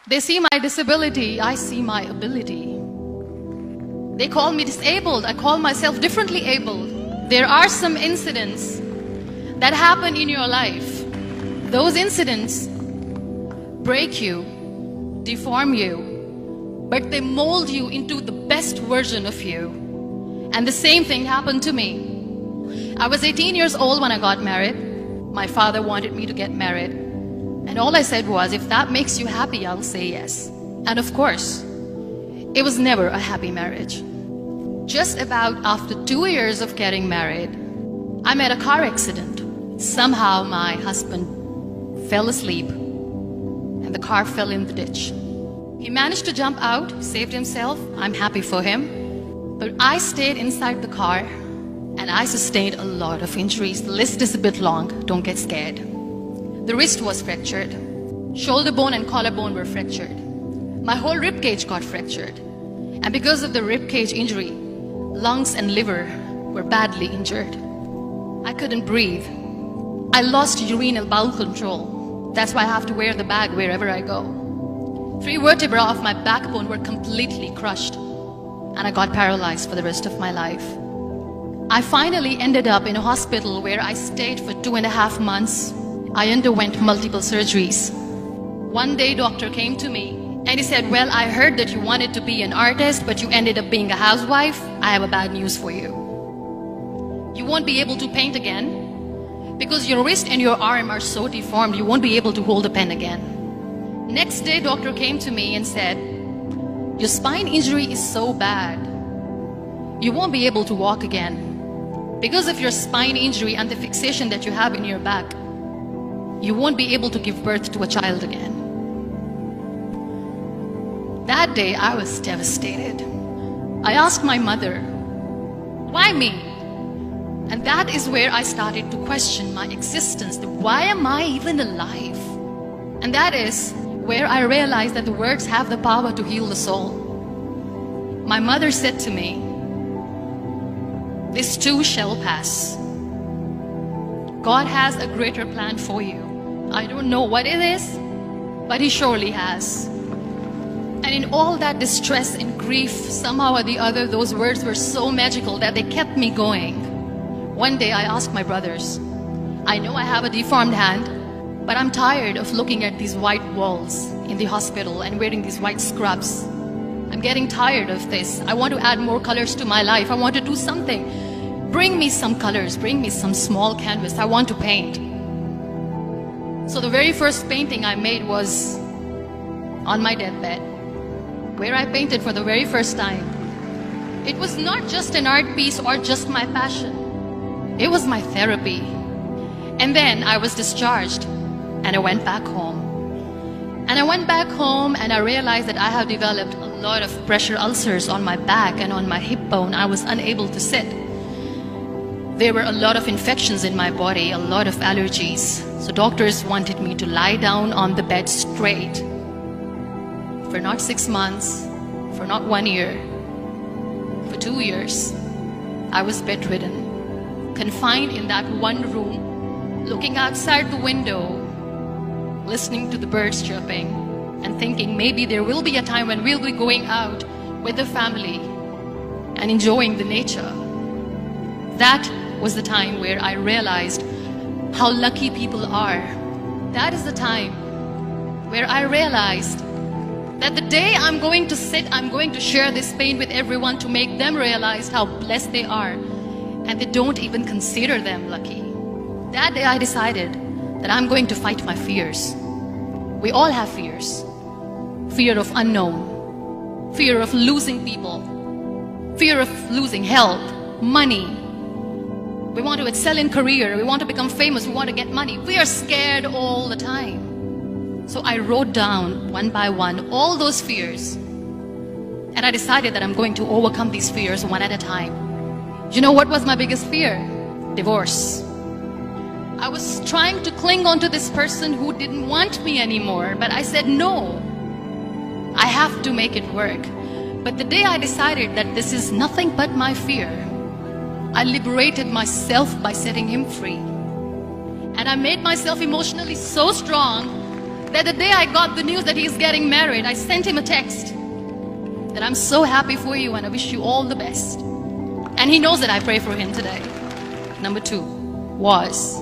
They see my disability, I see my ability. They call me disabled, I call myself differently abled. There are some incidents that happen in your life. Those incidents break you, deform you, but they mold you into the best version of you. And the same thing happened to me. I was 18 years old when I got married. My father wanted me to get married. And all I said was, if that makes you happy, I'll say yes. And of course, it was never a happy marriage. Just about after 2 years of getting married, I met a car accident. Somehow my husband fell asleep and the car fell in the ditch. He managed to jump out, saved himself. I'm happy for him. But I stayed inside the car and I sustained a lot of injuries. The list is a bit long, don't get scared. The wrist was fractured. Shoulder bone and collarbone were fractured. My whole rib cage got fractured. And because of the rib cage injury, lungs and liver were badly injured. I couldn't breathe. I lost urinary bowel control. That's why I have to wear the bag wherever I go. 3 vertebrae of my backbone were completely crushed. And I got paralyzed for the rest of my life. I finally ended up in a hospital where I stayed for 2.5 months. I underwent multiple surgeries. One day, doctor came to me and he said, well, I heard that you wanted to be an artist, but you ended up being a housewife. I have a bad news for you. You won't be able to paint again because your wrist and your arm are so deformed, you won't be able to hold a pen again. Next day, doctor came to me and said, your spine injury is so bad, you won't be able to walk again. Because of your spine injury and the fixation that you have in your back, you won't be able to give birth to a child again. That day, I was devastated. I asked my mother, why me? And that is where I started to question my existence. Why am I even alive? And that is where I realized that the words have the power to heal the soul. My mother said to me, this too shall pass. God has a greater plan for you. I don't know what it is, but He surely has. And in all that distress and grief, somehow or the other, those words were so magical that they kept me going. One day I asked my brothers, I know I have a deformed hand, but I'm tired of looking at these white walls in the hospital and wearing these white scrubs. I'm getting tired of this. I want to add more colors to my life. I want to do something. Bring me some colors, bring me some small canvas. I want to paint. So the very first painting I made was on my deathbed, where I painted for the very first time. It was not just an art piece or just my passion. It was my therapy. And then I was discharged and I went back home. And I went back home and I realized that I have developed a lot of pressure ulcers on my back and on my hip bone. I was unable to sit. There were a lot of infections in my body, a lot of allergies. So doctors wanted me to lie down on the bed straight for not 6 months, for not 1 year, for 2 years. I was bedridden, confined in that one room, looking outside the window, listening to the birds chirping, and thinking maybe there will be a time when we'll be going out with the family and enjoying the nature. That was the time where I realized how lucky people are. That is the time where I realized that the day I'm going to sit, I'm going to share this pain with everyone to make them realize how blessed they are, and they don't even consider them lucky. That day I decided that I'm going to fight my fears. We all have fears. Fear of unknown, fear of losing people, fear of losing health, money. We want to excel in career, we want to become famous, we want to get money. We are scared all the time. So I wrote down one by one all those fears. And I decided that I'm going to overcome these fears one at a time. You know what was my biggest fear? Divorce. I was trying to cling on to this person who didn't want me anymore, but I said no. I have to make it work. But the day I decided that this is nothing but my fear, I liberated myself by setting him free. And I made myself emotionally so strong that the day I got the news that he's getting married, I sent him a text that I'm so happy for you and I wish you all the best. And he knows that I pray for him today. Number 2 was,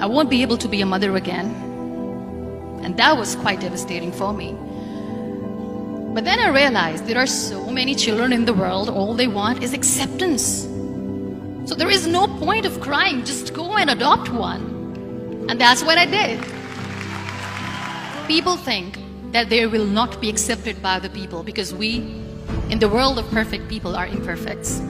I won't be able to be a mother again. And that was quite devastating for me. But then I realized there are so many children in the world, all they want is acceptance. So there is no point of crying, just go and adopt one. And that's what I did. People think that they will not be accepted by the people because we, in the world of perfect people, are imperfects.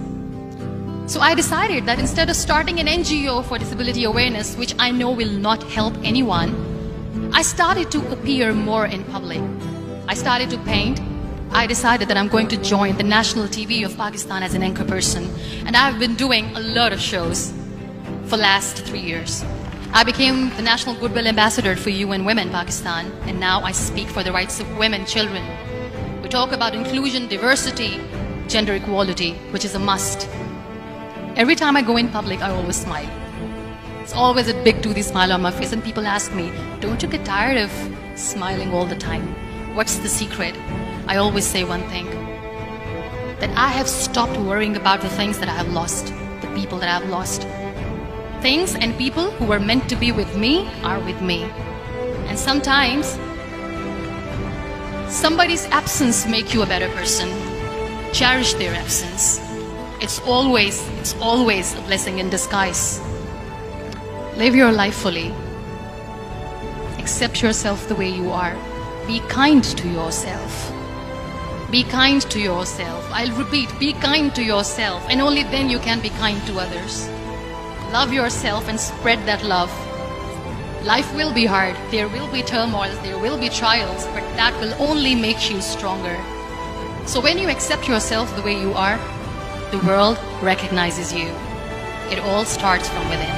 So I decided that instead of starting an NGO for disability awareness, which I know will not help anyone, I started to appear more in public. I started to paint. I decided that I'm going to join the national TV of Pakistan as an anchor person. And I've been doing a lot of shows for the last 3 years. I became the National Goodwill Ambassador for UN Women Pakistan, and now I speak for the rights of women, children. We talk about inclusion, diversity, gender equality, which is a must. Every time I go in public, I always smile. It's always a big toothy smile on my face, and people ask me, don't you get tired of smiling all the time? What's the secret? I always say one thing, that I have stopped worrying about the things that I have lost, the people that I have lost. Things and people who were meant to be with me are with me. And sometimes, somebody's absence makes you a better person. Cherish their absence. It's always a blessing in disguise. Live your life fully. Accept yourself the way you are. Be kind to yourself. Be kind to yourself. I'll repeat, be kind to yourself, and only then you can be kind to others. Love yourself and spread that love. Life will be hard. There will be turmoils, there will be trials, but that will only make you stronger. So when you accept yourself the way you are, the world recognizes you. It all starts from within.